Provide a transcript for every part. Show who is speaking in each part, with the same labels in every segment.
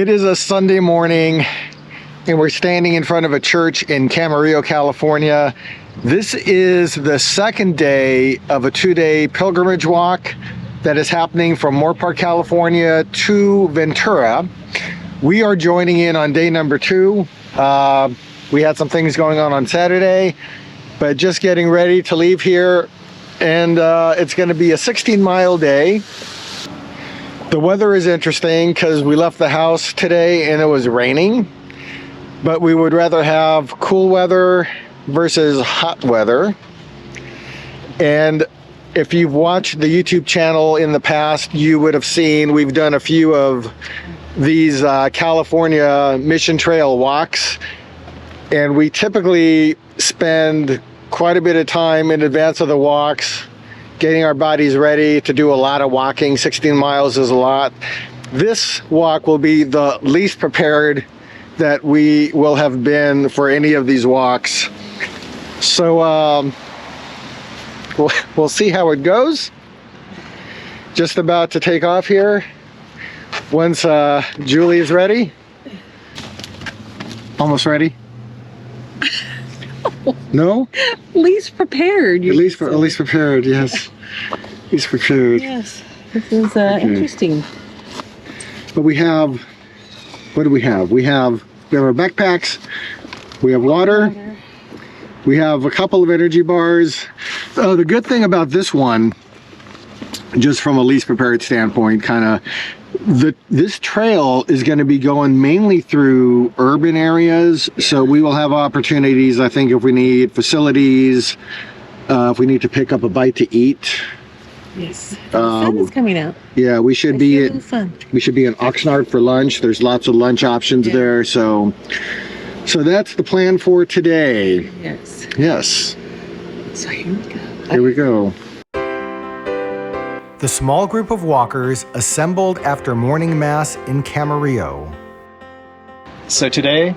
Speaker 1: It is a Sunday morning and we're standing in front of a church in Camarillo, California. This is the second day of a 2-day pilgrimage walk that is happening from Moorpark, California to Ventura. We are joining in on day number 2. We had some things going on Saturday, but just getting ready to leave here, and it's going to be a 16-mile day. The weather is interesting because we left the house today and it was raining, but we would rather have cool weather versus hot weather. And if you've watched the YouTube channel in the past, you would have seen we've done a few of these California Mission Trail walks, and we typically spend quite a bit of time in advance of the walks getting our bodies ready to do a lot of walking. 16 miles is a lot. This walk will be the least prepared that we will have been for any of these walks. So we'll see how it goes. Just about to take off here once Julie is ready. Almost ready? No?
Speaker 2: Least prepared.
Speaker 1: At least prepared, yes. Least prepared.
Speaker 2: Yes. This is interesting.
Speaker 1: But we have, what do we have? We have our backpacks, we have water, we have a couple of energy bars. The good thing about this one, just from a least prepared standpoint, this trail is going to be going mainly through urban areas, so we will have opportunities, I think, if we need facilities, if we need to pick up a bite to eat.
Speaker 2: Yes, the sun is coming out.
Speaker 1: Yeah, we should be in Oxnard for lunch. There's lots of lunch options there, so that's the plan for today. Yes.
Speaker 2: So here we go.
Speaker 1: Here we go.
Speaker 3: The small group of walkers assembled after morning mass in Camarillo.
Speaker 4: So today,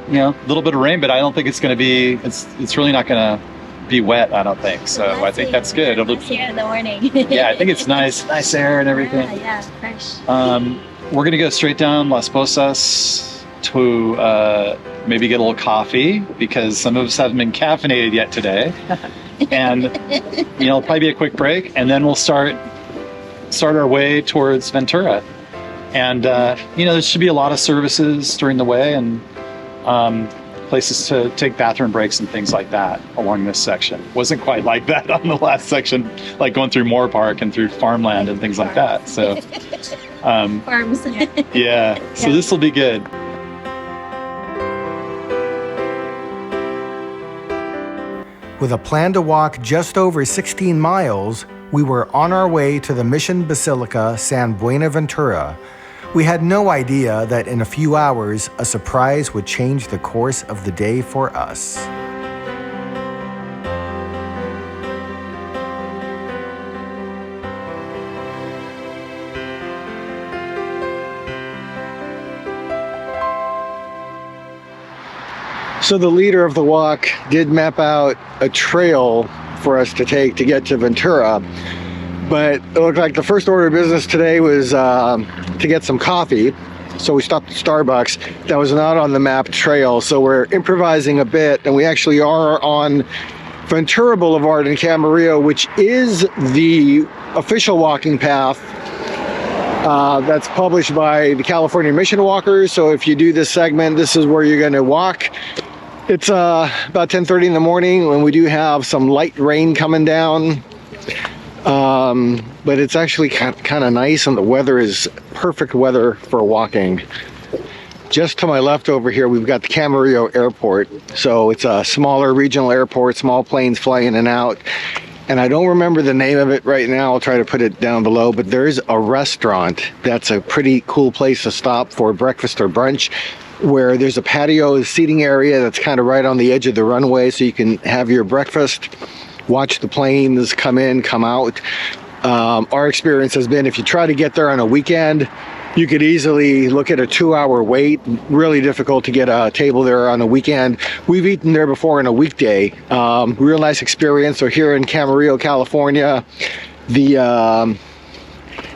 Speaker 4: a little bit of rain, but I don't think it's going to be, it's really not going to be wet, I don't think. So I think that's good.
Speaker 5: It's here in the morning.
Speaker 4: Yeah, I think it's nice air and everything.
Speaker 5: Yeah, fresh.
Speaker 4: We're going to go straight down Las Posas to maybe get a little coffee, because some of us haven't been caffeinated yet today. And, it'll probably be a quick break, and then we'll start our way towards Ventura. And there should be a lot of services during the way, and places to take bathroom breaks and things like that along this section. Wasn't quite like that on the last section, like going through Moorpark and through farmland and things like that. So
Speaker 5: farms.
Speaker 4: Yeah, so this will be good.
Speaker 3: With a plan to walk just over 16 miles, we were on our way to the Mission Basilica San Buenaventura. We had no idea that in a few hours, a surprise would change the course of the day for us.
Speaker 1: So the leader of the walk did map out a trail for us to take to get to Ventura, but it looked like the first order of business today was to get some coffee. So we stopped at Starbucks. That was not on the mapped trail, so we're improvising a bit, and we actually are on Ventura Boulevard in Camarillo, which is the official walking path that's published by the California Mission Walkers. So if you do this segment, this is where you're going to walk. It's about 10:30 in the morning when we do have some light rain coming down, but it's actually kind of nice, and the weather is perfect weather for walking. Just to my left over here, we've got the Camarillo Airport. So it's a smaller regional airport, small planes fly in and out. And I don't remember the name of it right now. I'll try to put it down below, but there's a restaurant that's a pretty cool place to stop for breakfast or brunch, where there's a patio seating area that's kind of right on the edge of the runway, so you can have your breakfast, watch the planes come in, come out. Our experience has been, if you try to get there on a weekend, you could easily look at a 2-hour wait. Really difficult to get a table there on a weekend. We've eaten there before on a weekday. Real nice experience. So here in Camarillo, California, the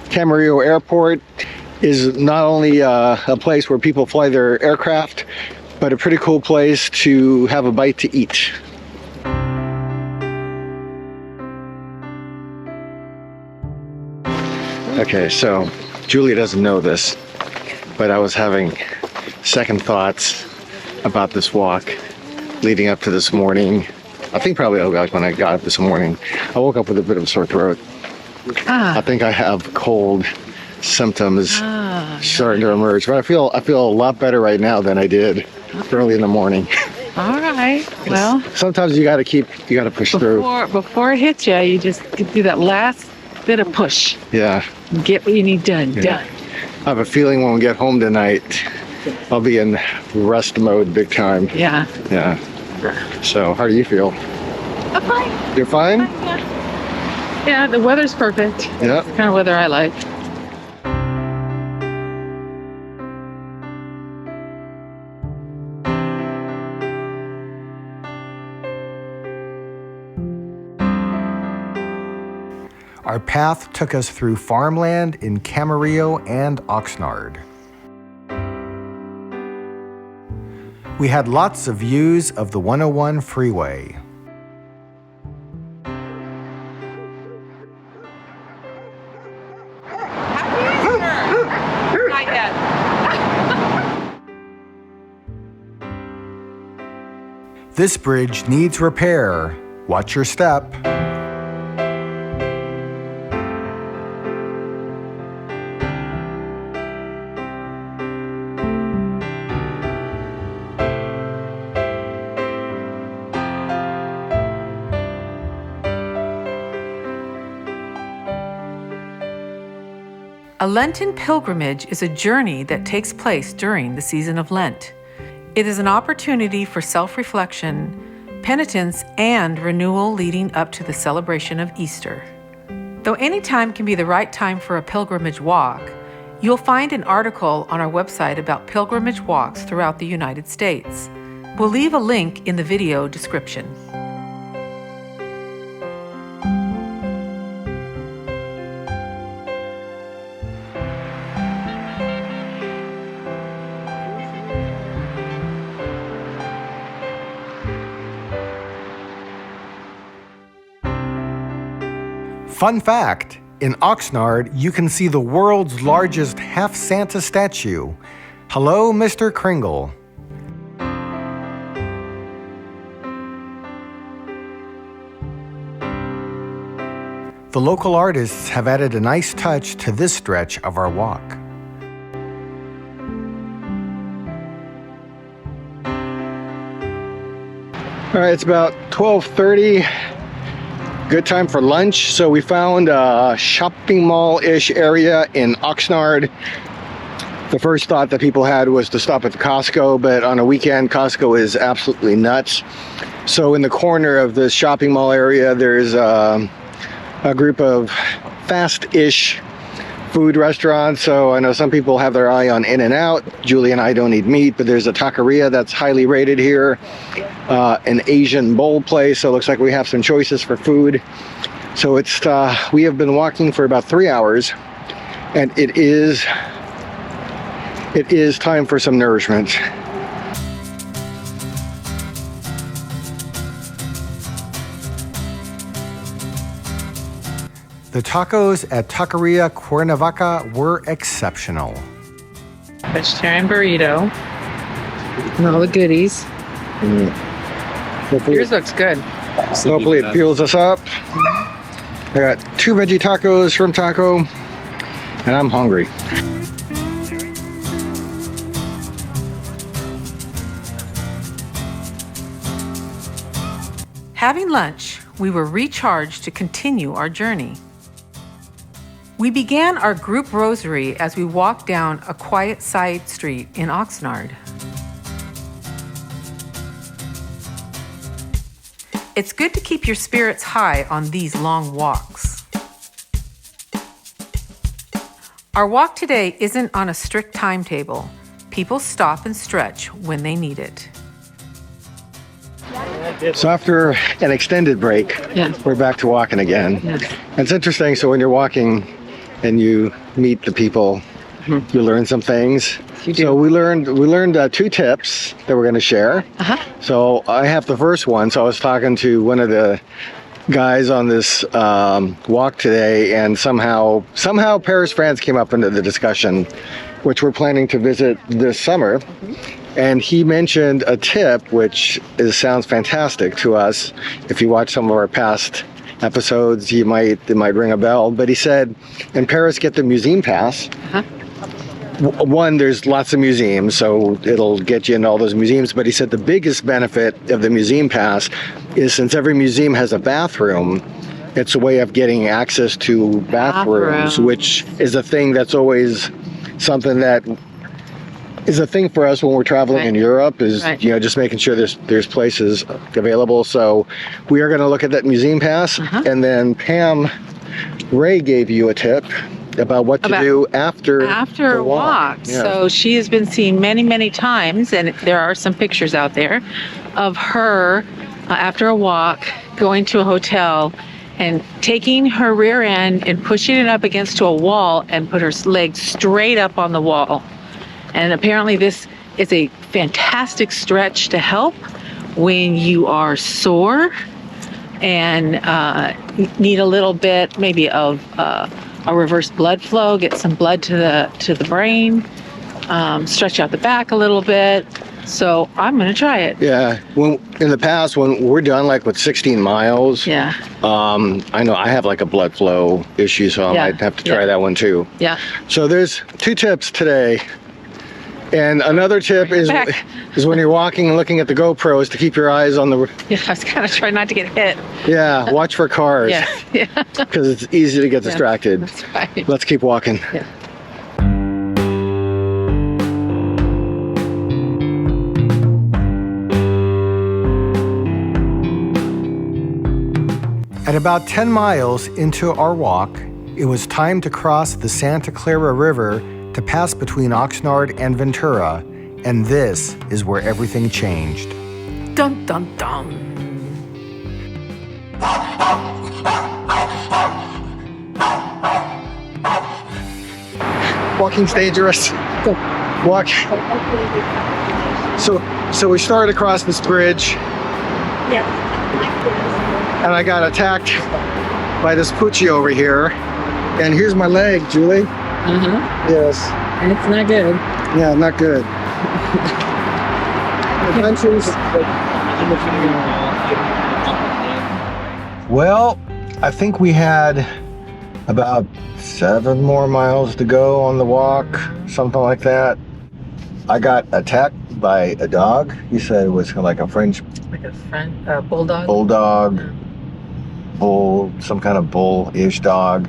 Speaker 1: Camarillo Airport is not only a place where people fly their aircraft, but a pretty cool place to have a bite to eat. Okay, so Julie doesn't know this, but I was having second thoughts about this walk leading up to this morning. I think probably when I got up this morning, I woke up with a bit of a sore throat. I think I have cold symptoms starting to emerge, but I feel a lot better right now than I did early in the morning.
Speaker 2: All right. Well,
Speaker 1: sometimes you got to push through.
Speaker 2: Before it hits you, you just do that last bit of push.
Speaker 1: Yeah.
Speaker 2: Get what you need done.
Speaker 1: Yeah.
Speaker 2: Done.
Speaker 1: I have a feeling when we get home tonight, I'll be in rest mode big time.
Speaker 2: Yeah.
Speaker 1: Yeah. So, how do you feel?
Speaker 2: I'm fine.
Speaker 1: You're fine?
Speaker 2: Yeah, the weather's perfect.
Speaker 1: Yeah.
Speaker 2: It's the kind of weather I like.
Speaker 3: Our path took us through farmland in Camarillo and Oxnard. We had lots of views of the 101 freeway.
Speaker 2: Not yet.
Speaker 3: This bridge needs repair. Watch your step.
Speaker 6: A Lenten pilgrimage is a journey that takes place during the season of Lent. It is an opportunity for self-reflection, penitence, and renewal leading up to the celebration of Easter. Though any time can be the right time for a pilgrimage walk, you'll find an article on our website about pilgrimage walks throughout the United States. We'll leave a link in the video description.
Speaker 3: Fun fact, in Oxnard, you can see the world's largest half-Santa statue. Hello, Mr. Kringle. The local artists have added a nice touch to this stretch of our walk.
Speaker 1: All right, it's about 12:30. Good time for lunch. So we found a shopping mall-ish area in Oxnard. The first thought that people had was to stop at the Costco, but on a weekend, Costco is absolutely nuts. So in the corner of this shopping mall area, there's a group of fast-ish food restaurants. So I know some people have their eye on In-N-Out. Julie and I don't eat meat, but there's a taqueria that's highly rated here. An Asian bowl place, so it looks like we have some choices for food. So it's we have been walking for about 3 hours, and it is time for some nourishment.
Speaker 3: The tacos at Taqueria Cuernavaca were exceptional.
Speaker 2: Vegetarian burrito. And all the goodies. Yours looks good.
Speaker 1: Hopefully it fuels us up. I got 2 veggie tacos from Taco, and I'm hungry.
Speaker 6: Having lunch, we were recharged to continue our journey. We began our group rosary as we walked down a quiet side street in Oxnard. It's good to keep your spirits high on these long walks. Our walk today isn't on a strict timetable. People stop and stretch when they need it.
Speaker 1: So after an extended break, we're back to walking again. And it's interesting, so when you're walking and you meet the people You learn some things.
Speaker 2: You do.
Speaker 1: So we learned 2 tips that we're going to share. So I have the first one. So I was talking to one of the guys on this walk today, and somehow Paris, France came up into the discussion, which we're planning to visit this summer. And he mentioned a tip which sounds fantastic to us. If you watch some of our past episodes, it might ring a bell. But he said, in Paris, get the museum pass. One, there's lots of museums, so it'll get you into all those museums. But he said the biggest benefit of the museum pass is, since every museum has a bathroom, it's a way of getting access to bathrooms, which is a thing that's always something that is a thing for us when we're traveling in Europe, is just making sure there's places available. So we are going to look at that museum pass, and then Pam Ray gave you a tip about what to do after
Speaker 6: a walk.
Speaker 1: Yeah.
Speaker 6: So she has been seen many, many times, and there are some pictures out there of her after a walk going to a hotel and taking her rear end and pushing it up against a wall and put her legs straight up on the wall. And apparently this is a fantastic stretch to help when you are sore and need a little bit maybe of a reverse blood flow, get some blood to the brain, stretch out the back a little bit. So I'm going to try it.
Speaker 1: Yeah. In the past, when we're done like with 16 miles,
Speaker 6: Yeah.
Speaker 1: I know I have like a blood flow issue, so I might have to try that one too.
Speaker 6: Yeah.
Speaker 1: So there's 2 tips today. And another tip is when you're walking and looking at the GoPros, to keep your eyes on the...
Speaker 6: Yeah, I was kind of trying not to get hit.
Speaker 1: Yeah, watch for cars.
Speaker 6: Yeah.
Speaker 1: Because it's easy to get distracted.
Speaker 6: That's right.
Speaker 1: Let's keep walking.
Speaker 6: Yeah.
Speaker 3: At about 10 miles into our walk, it was time to cross the Santa Clara River to pass between Oxnard and Ventura, and this is where everything changed.
Speaker 6: Dun, dun, dun.
Speaker 1: Walking's dangerous. Walk. So we started across this bridge, and I got attacked by this poochie over here. And here's my leg, Julie. Yes.
Speaker 2: And it's not good.
Speaker 1: Yeah, not good. Well, I think we had about 7 more miles to go on the walk, something like that. I got attacked by a dog. He said it was like a French
Speaker 6: Like a bulldog?
Speaker 1: bulldog, bull, some kind of bull-ish dog.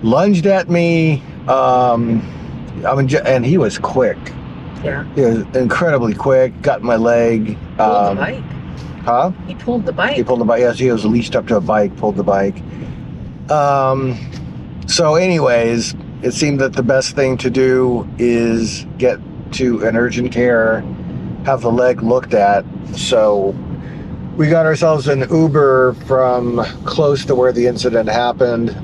Speaker 1: Lunged at me, and he was quick.
Speaker 6: Yeah.
Speaker 1: He was incredibly quick. Got in my leg.
Speaker 6: Pulled the bike.
Speaker 1: Huh?
Speaker 6: He pulled the bike.
Speaker 1: He pulled the bike. Yes, he was leashed up to a bike. Pulled the bike. So, anyways, it seemed that the best thing to do is get to an urgent care, have the leg looked at. So, we got ourselves an Uber from close to where the incident happened.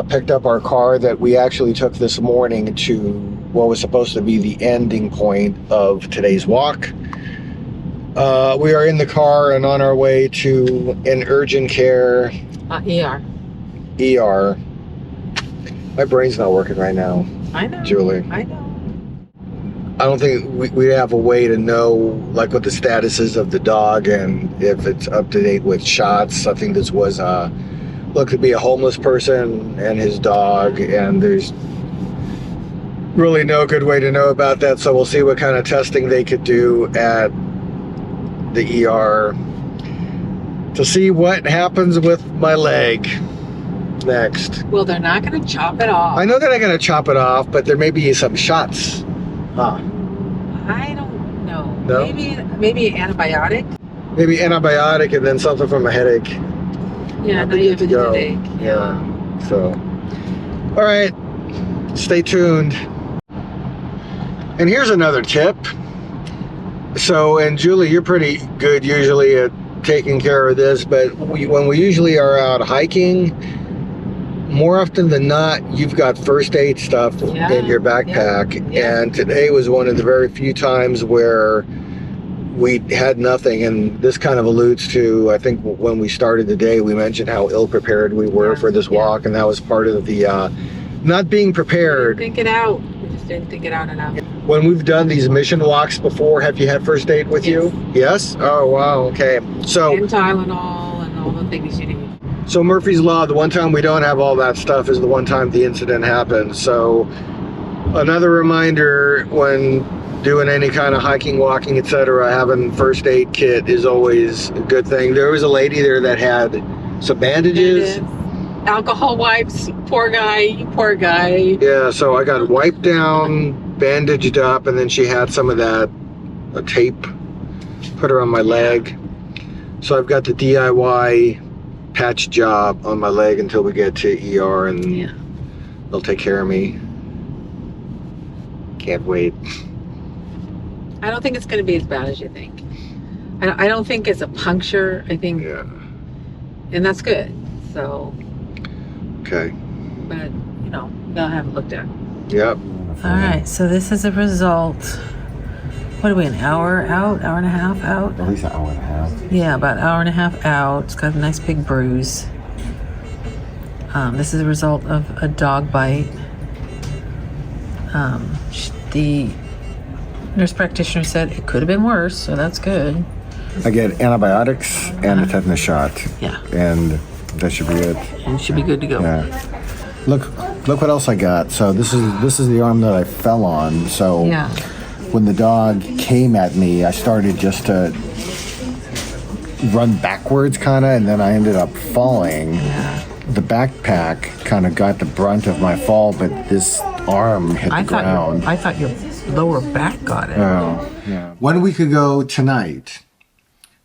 Speaker 1: Picked up our car that we actually took this morning to what was supposed to be the ending point of today's walk. We are in the car and on our way to an urgent care.
Speaker 6: ER.
Speaker 1: ER. My brain's not working right now.
Speaker 6: I know.
Speaker 1: Julie.
Speaker 6: I know.
Speaker 1: I don't think we have a way to know like what the status is of the dog and if it's up to date with shots. I think this was looked to be a homeless person and his dog, and there's really no good way to know about that. So we'll see what kind of testing they could do at the ER to see what happens with my leg next.
Speaker 6: Well, they're not going to chop it off.
Speaker 1: I know they're not going to chop it off, but there may be some shots. Huh.
Speaker 6: I don't know.
Speaker 1: No?
Speaker 6: Maybe antibiotic.
Speaker 1: Maybe antibiotic and then something from a headache.
Speaker 6: Yeah,
Speaker 1: Be
Speaker 6: you
Speaker 1: good
Speaker 6: have
Speaker 1: to
Speaker 6: a
Speaker 1: go.
Speaker 6: headache.
Speaker 1: Yeah. So, all right, stay tuned. And here's another tip. So, and Julie, you're pretty good usually at taking care of this, but when we usually are out hiking, more often than not, you've got first aid stuff
Speaker 6: Yeah,
Speaker 1: in your backpack.
Speaker 6: yeah.
Speaker 1: And today was one of the very few times where we had nothing. And this kind of alludes to, I think when we started the day, we mentioned how ill prepared we were for this walk. And that was part of the not being prepared.
Speaker 6: Think it out. We just didn't think it out enough.
Speaker 1: When we've done these mission walks before, have you had first aid with you? Yes? Oh, wow. Okay. So,
Speaker 6: And Tylenol and all the things you need.
Speaker 1: so Murphy's Law, the one time we don't have all that stuff is the one time the incident happened. So another reminder when doing any kind of hiking, walking, etc., having first aid kit is always a good thing. There was a lady there that had some bandages.
Speaker 6: Alcohol wipes. Poor guy. Poor guy.
Speaker 1: Yeah, so I got wiped down, bandaged up, and then she had some of that tape put her on my leg. So I've got the DIY patch job on my leg until we get to ER, and they'll take care of me. Can't wait.
Speaker 6: I don't think it's going to be as bad as you think. I don't think it's a puncture. I think, and that's good. So,
Speaker 1: Okay.
Speaker 6: but you know, they'll have it looked at.
Speaker 1: Yep.
Speaker 6: All right. So this is a result. What are we? An hour out? Hour and a half out?
Speaker 3: At least an hour and a half.
Speaker 6: Yeah, about an hour and a half out. It's got a nice big bruise. This is a result of a dog bite. The nurse practitioner said it could have been worse, so that's good.
Speaker 3: I get antibiotics and a tetanus shot.
Speaker 6: Yeah.
Speaker 3: And that should be it.
Speaker 6: And should be good to go.
Speaker 3: Yeah. Look what else I got. So this is the arm that I fell on. So
Speaker 6: Yeah.
Speaker 3: when the dog came at me, I started just to run backwards kind of, and then I ended up falling.
Speaker 6: Yeah.
Speaker 3: The backpack kind of got the brunt of my fall, but this arm hit the ground.
Speaker 6: I thought your lower back got it.
Speaker 3: Oh, yeah. 1 week ago tonight,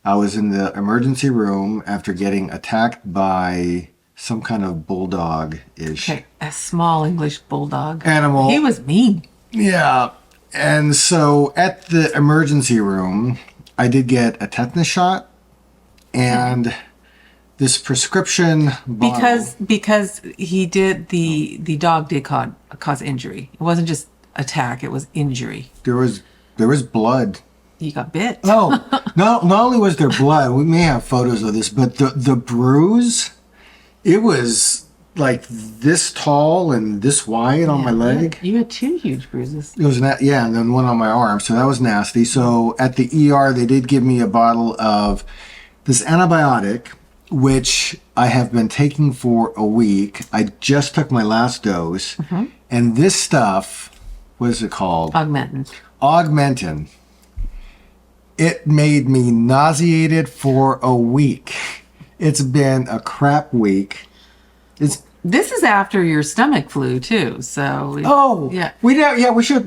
Speaker 3: I was in the emergency room after getting attacked by some kind of bulldog-ish
Speaker 6: Okay, a small English bulldog.
Speaker 3: animal.
Speaker 6: He was mean.
Speaker 3: Yeah. And so at the emergency room, I did get a tetanus shot and this prescription bottle.
Speaker 6: Because he did the dog did cause injury. It wasn't just attack, it was injury.
Speaker 3: There was blood.
Speaker 6: You got bit.
Speaker 3: Oh, not only was there blood, we may have photos of this, but the bruise, it was like this tall and this wide on my leg.
Speaker 6: You had 2 huge bruises.
Speaker 3: It was and then one on my arm, so that was nasty. So at the ER, they did give me a bottle of this antibiotic, which I have been taking for a week. I just took my last dose, and this stuff, what is it called? Augmentin. It made me nauseated for a week. It's been a crap week.
Speaker 6: This is after your stomach flu too, so
Speaker 3: we should.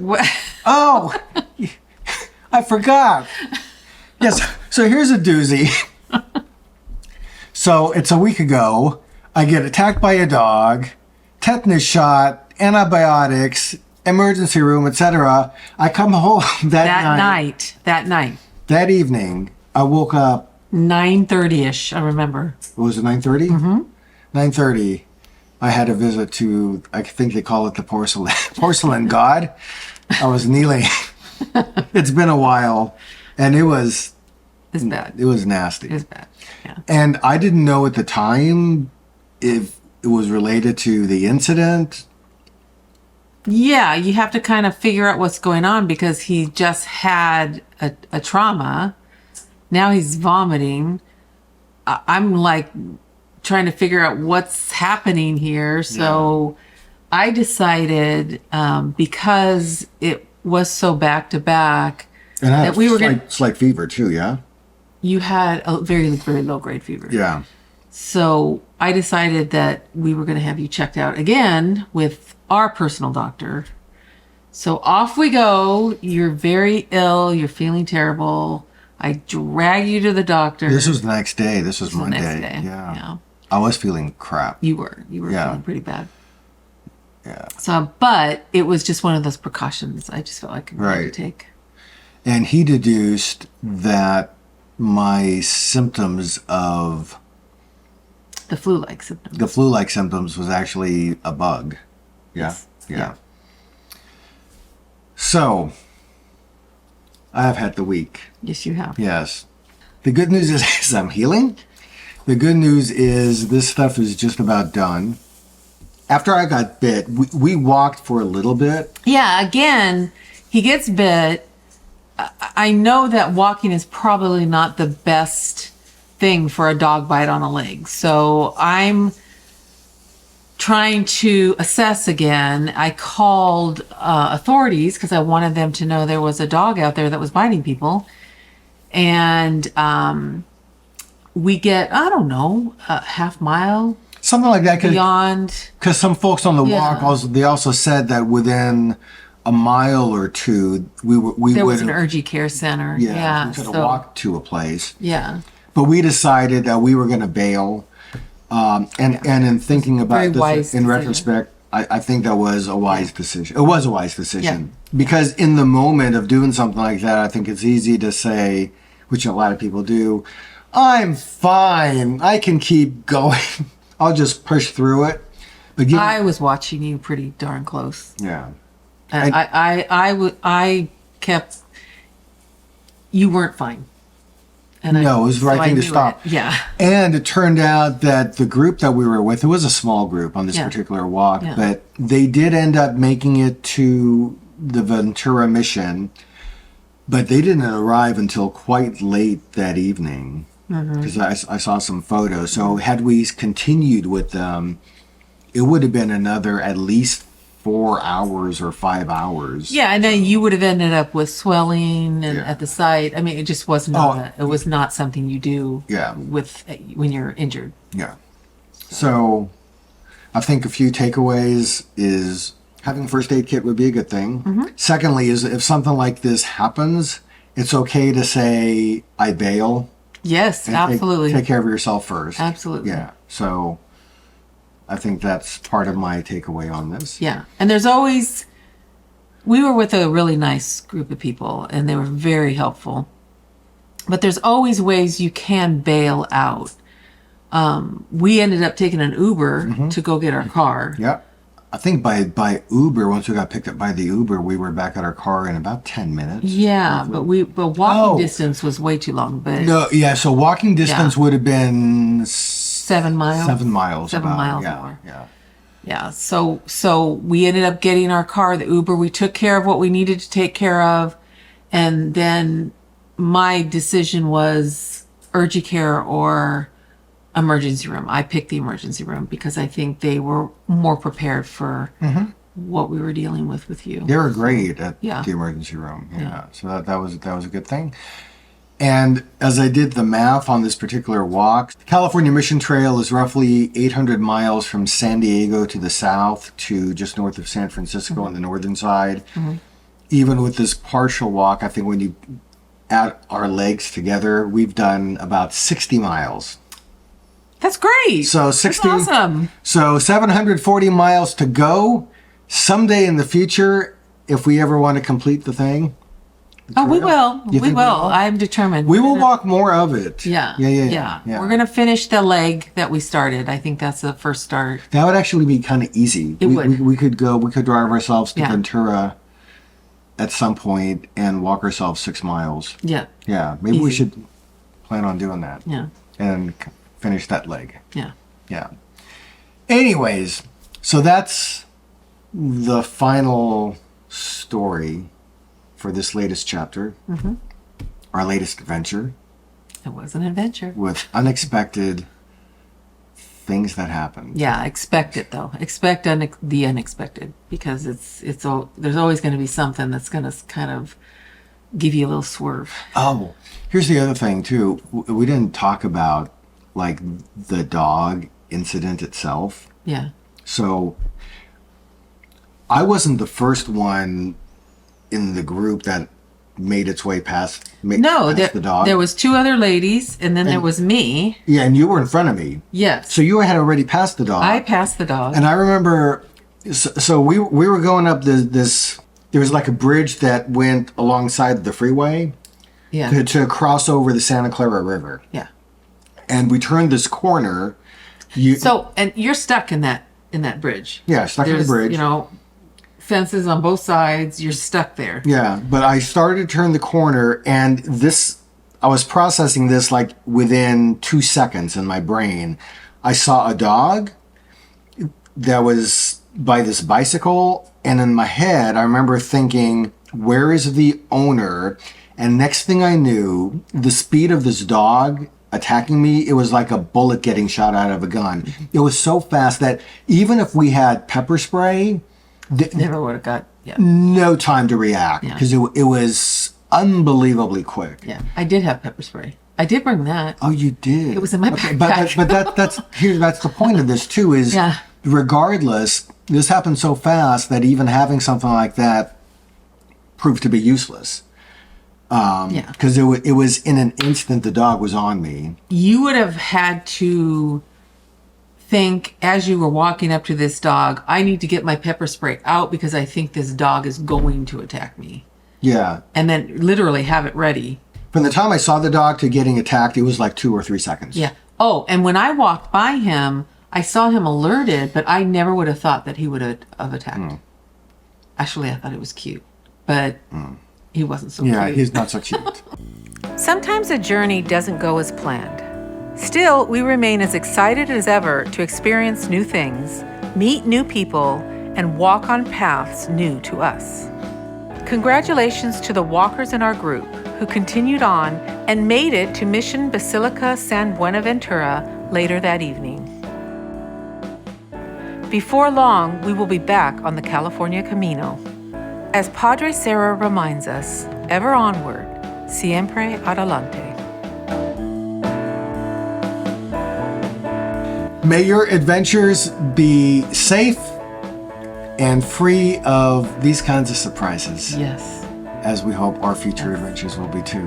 Speaker 3: Oh, I forgot. Yes. So here's a doozy. So it's a week ago. I get attacked by a dog, tetanus shot, antibiotics, emergency room, etc. I come home that night. That evening, I woke up
Speaker 6: 9:30ish. I remember.
Speaker 3: Was it 9:30? 9:30. I had a visit to, I think they call it the porcelain god. I was kneeling. It's been a while, and it's
Speaker 6: bad.
Speaker 3: It was nasty.
Speaker 6: It was bad. Yeah.
Speaker 3: And I didn't know at the time if it was related to the incident.
Speaker 6: Yeah, you have to kind of figure out what's going on because he just had a trauma. Now he's vomiting. I'm like trying to figure out what's happening here. So I decided because it was so back to back
Speaker 3: And I
Speaker 6: that we were going to.
Speaker 3: slight fever too, yeah?
Speaker 6: You had a very, very low grade fever.
Speaker 3: Yeah.
Speaker 6: So I decided that we were going to have you checked out again with our personal doctor. So off we go. You're very ill. You're feeling terrible. I drag you to the doctor.
Speaker 3: This was the next day. This was
Speaker 6: the
Speaker 3: Monday.
Speaker 6: next day.
Speaker 3: Yeah. I was feeling crap.
Speaker 6: You were feeling pretty bad.
Speaker 3: Yeah.
Speaker 6: So, but it was just one of those precautions I just felt like I needed to take.
Speaker 3: And he deduced that my symptoms of
Speaker 6: The flu-like symptoms.
Speaker 3: The flu-like symptoms was actually a bug. Yeah.
Speaker 6: Yes.
Speaker 3: Yeah. So, I have had the week.
Speaker 6: Yes, you have.
Speaker 3: Yes. The good news is I'm healing. The good news is this stuff is just about done. After I got bit, we walked for a little bit.
Speaker 6: Yeah, again, he gets bit. I know that walking is probably not the best thing for a dog bite on a leg. So I'm trying to assess again. I called authorities because I wanted them to know there was a dog out there that was biting people. And we get, I don't know, a half mile
Speaker 3: Something like that.
Speaker 6: beyond.
Speaker 3: Because some folks on the
Speaker 6: Yeah.
Speaker 3: walk, they also said that within a mile or two, we
Speaker 6: There was
Speaker 3: would
Speaker 6: an urgent care center.
Speaker 3: yeah, we could have
Speaker 6: so,
Speaker 3: walked to a place.
Speaker 6: yeah.
Speaker 3: But we decided that we were going to bail. And in thinking
Speaker 6: Very
Speaker 3: about
Speaker 6: wise
Speaker 3: this in
Speaker 6: decision.
Speaker 3: retrospect, I think that was a wise decision. It was a wise decision. Because in the moment of doing something like that, I think it's easy to say, which a lot of people do, I'm fine. I can keep going. I'll just push through it. But
Speaker 6: I was watching you pretty darn close.
Speaker 3: yeah.
Speaker 6: And I kept, you weren't fine. And
Speaker 3: No, it was the right
Speaker 6: so I
Speaker 3: thing to
Speaker 6: knew
Speaker 3: stop.
Speaker 6: it. Yeah.
Speaker 3: And it turned out that the group that we were with, it was a small group on this
Speaker 6: Yeah.
Speaker 3: particular walk,
Speaker 6: Yeah.
Speaker 3: but they did end up making it to the Ventura Mission, but they didn't arrive until quite late that evening because I saw some photos. So had we continued with them, it would have been another at least 4 hours or 5 hours.
Speaker 6: Yeah, and then you would have ended up with swelling and
Speaker 3: Yeah.
Speaker 6: at the site. I mean, it just was not. It was not something you do.
Speaker 3: Yeah.
Speaker 6: With when you're injured.
Speaker 3: Yeah. So I think a few takeaways is having a first aid kit would be a good thing. Secondly, is if something like this happens, it's okay to say, I bail.
Speaker 6: Yes,
Speaker 3: and
Speaker 6: absolutely.
Speaker 3: Take care of yourself first.
Speaker 6: Absolutely.
Speaker 3: Yeah. So I think that's part of my takeaway on this.
Speaker 6: Yeah, and there's always. We were with a really nice group of people, and they were very helpful. But there's always ways you can bail out. We ended up taking an Uber to go get our car.
Speaker 3: Yeah. I think by Uber, once we got picked up by the Uber, we were back at our car in about 10 minutes.
Speaker 6: Yeah, but walking
Speaker 3: Oh.
Speaker 6: distance was way too long. But
Speaker 3: No, yeah, so walking distance would have been
Speaker 6: 7 miles.
Speaker 3: 7 miles.
Speaker 6: 7
Speaker 3: about.
Speaker 6: miles
Speaker 3: Yeah,
Speaker 6: more.
Speaker 3: yeah.
Speaker 6: Yeah, so we ended up getting our car, the Uber. We took care of what we needed to take care of, and then my decision was urgent care or emergency room. I picked the emergency room because I think they were more prepared for what we were dealing with you.
Speaker 3: They were great at
Speaker 6: Yeah.
Speaker 3: the emergency room. Yeah. So that was a good thing. And as I did the math on this particular walk, the California Mission Trail is roughly 800 miles from San Diego to the south to just north of San Francisco on the northern side. Even with this partial walk, I think when you add our legs together, we've done about 60 miles.
Speaker 6: That's great.
Speaker 3: So
Speaker 6: That's
Speaker 3: 60,
Speaker 6: awesome.
Speaker 3: so 740 miles to go. Someday in the future, if we ever want to complete the thing,
Speaker 6: Oh, we will.
Speaker 3: You
Speaker 6: We
Speaker 3: think
Speaker 6: will. I'm determined.
Speaker 3: we will walk more of it.
Speaker 6: Yeah.
Speaker 3: Yeah.
Speaker 6: We're going to finish the leg that we started. I think that's the first start.
Speaker 3: That would actually be kind of easy.
Speaker 6: It would.
Speaker 3: We could drive ourselves to
Speaker 6: Yeah.
Speaker 3: Ventura at some point and walk ourselves 6 miles.
Speaker 6: Yeah.
Speaker 3: Yeah, maybe we
Speaker 6: Easy.
Speaker 3: should plan on doing that
Speaker 6: Yeah.
Speaker 3: and finish that leg.
Speaker 6: Yeah.
Speaker 3: Yeah. Anyways, so that's the final story for this latest chapter, our latest adventure
Speaker 6: It was an adventure.
Speaker 3: with unexpected things that happen.
Speaker 6: Yeah, expect it though. Expect the unexpected because there's always going to be something that's going to kind of give you a little swerve.
Speaker 3: Oh, here's the other thing too. We didn't talk about like the dog incident itself.
Speaker 6: Yeah.
Speaker 3: So I wasn't the first one in the group that made its way past the dog.
Speaker 6: there was 2 other ladies and then there was me.
Speaker 3: Yeah, and you were in front of me.
Speaker 6: Yes.
Speaker 3: So you had already passed the dog.
Speaker 6: I passed the dog.
Speaker 3: And I remember, so we were going up this. There was like a bridge that went alongside the freeway
Speaker 6: yeah.
Speaker 3: to cross over the Santa Clara River.
Speaker 6: Yeah.
Speaker 3: And we turned this corner,
Speaker 6: So, and you're stuck in that bridge.
Speaker 3: Yeah, stuck in the
Speaker 6: There's,
Speaker 3: bridge.
Speaker 6: You know, fences on both sides. You're stuck there.
Speaker 3: Yeah, but I started to turn the corner, and I was processing this like within 2 seconds in my brain. I saw a dog that was by this bicycle, and in my head, I remember thinking, where is the owner? And next thing I knew, the speed of this dog attacking me, it was like a bullet getting shot out of a gun. It was so fast that even if we had pepper spray,
Speaker 6: Never would have got. Yeah.
Speaker 3: no time to react
Speaker 6: Yeah.
Speaker 3: because it was unbelievably quick.
Speaker 6: Yeah. I did have pepper spray. I did bring that.
Speaker 3: Oh, you did.
Speaker 6: It was in my backpack.
Speaker 3: But that's the point of this too. Is
Speaker 6: Yeah.
Speaker 3: regardless, this happened so fast that even having something like that proved to be useless.
Speaker 6: Yeah.
Speaker 3: Because it was in an instant the dog was on me.
Speaker 6: You would have had to think as you were walking up to this dog, I need to get my pepper spray out because I think this dog is going to attack me.
Speaker 3: Yeah.
Speaker 6: And then literally have it ready.
Speaker 3: From the time I saw the dog to getting attacked, it was like 2 or 3 seconds.
Speaker 6: Yeah. Oh, and when I walked by him, I saw him alerted, but I never would have thought that he would have attacked. Actually, I thought it was cute, but he wasn't so
Speaker 3: Yeah,
Speaker 6: cute.
Speaker 3: he's not so cute.
Speaker 6: Sometimes a journey doesn't go as planned. Still, we remain as excited as ever to experience new things, meet new people, and walk on paths new to us. Congratulations to the walkers in our group who continued on and made it to Mission Basilica San Buenaventura later that evening. Before long, we will be back on the California Camino. As Padre Sarah reminds us, ever onward, siempre adelante.
Speaker 3: May your adventures be safe and free of these kinds of surprises.
Speaker 6: Yes.
Speaker 3: As we hope our future adventures will be too.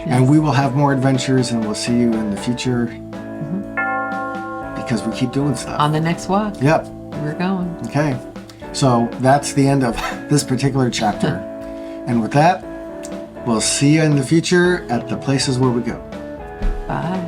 Speaker 3: And we will have more adventures, and we'll see you in the future because we keep doing stuff.
Speaker 6: On the next walk,
Speaker 3: Yep.
Speaker 6: we're going.
Speaker 3: Okay. So that's the end of this particular chapter. And with that, we'll see you in the future at the places where we go.
Speaker 6: Bye.